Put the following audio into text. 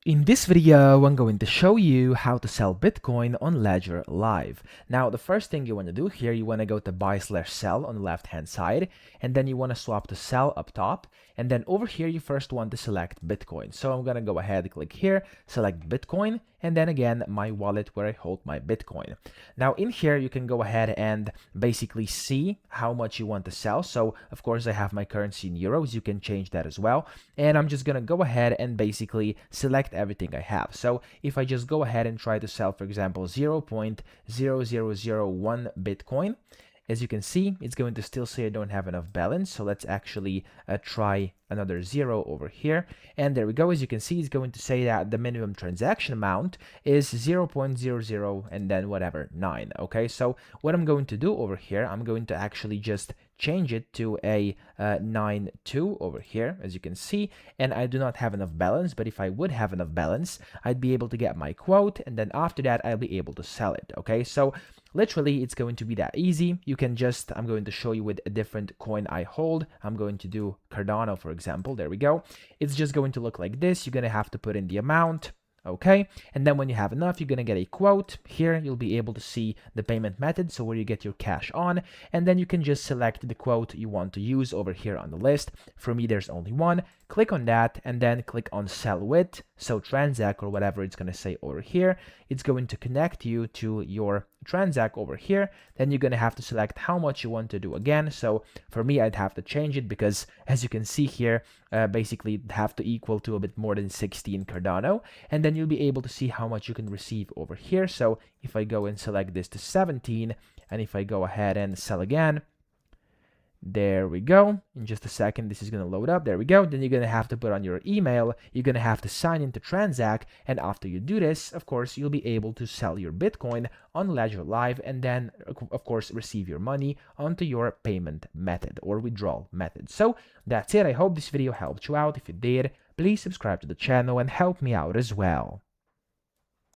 In this video, I'm going to show you how to sell Bitcoin on Ledger Live. Now, the first thing you want to do here, you want to go to buy/sell on the left-hand side, and then you want to swap to sell up top. And then over here, you first want to select Bitcoin. So I'm going to go ahead, click here, select Bitcoin, and then again, my wallet where I hold my Bitcoin. Now in here, you can go ahead and basically see how much you want to sell. So of course, I have my currency in euros. You can change that as well. And I'm just going to go ahead and basically select everything I have. So if I just go ahead and try to sell, for example, 0.0001 Bitcoin, as you can see, it's going to still say I don't have enough balance. So let's actually try another 0 over here. And there we go. As you can see, it's going to say that the minimum transaction amount is 0.00 and then whatever, 9. Okay, so what I'm going to do over here, I'm going to actually just change it to a 9.2 over here, as you can see, and I do not have enough balance, but if I would have enough balance, I'd be able to get my quote, and then after that, I'll be able to sell it. Okay, so literally, it's going to be that easy. You can just, I'm going to show you with a different coin I hold. I'm going to do Cardano, for example. There we go. It's just going to look like this. You're going to have to put in the amount. Okay, and then when you have enough, you're going to get a quote. Here, you'll be able to see the payment method, so where you get your cash on, and then you can just select the quote you want to use over here on the list. For me, there's only one. Click on that, and then click on sell with, so Transact or whatever it's going to say over here. It's going to connect you to your Transact over here. Then you're going to have to select how much you want to do again. So for me, I'd have to change it because as you can see here, basically it'd have to equal to a bit more than 16 Cardano, and then you'll be able to see how much you can receive over here. So if I go and select this to 17, and if I go ahead and sell again, there we go. In just a second, this is going to load up. There we go. Then you're going to have to put on your email. You're going to have to sign into Transact. And after you do this, of course, you'll be able to sell your Bitcoin on Ledger Live and then, of course, receive your money onto your payment method or withdrawal method. So that's it. I hope this video helped you out. If it did, please subscribe to the channel and help me out as well.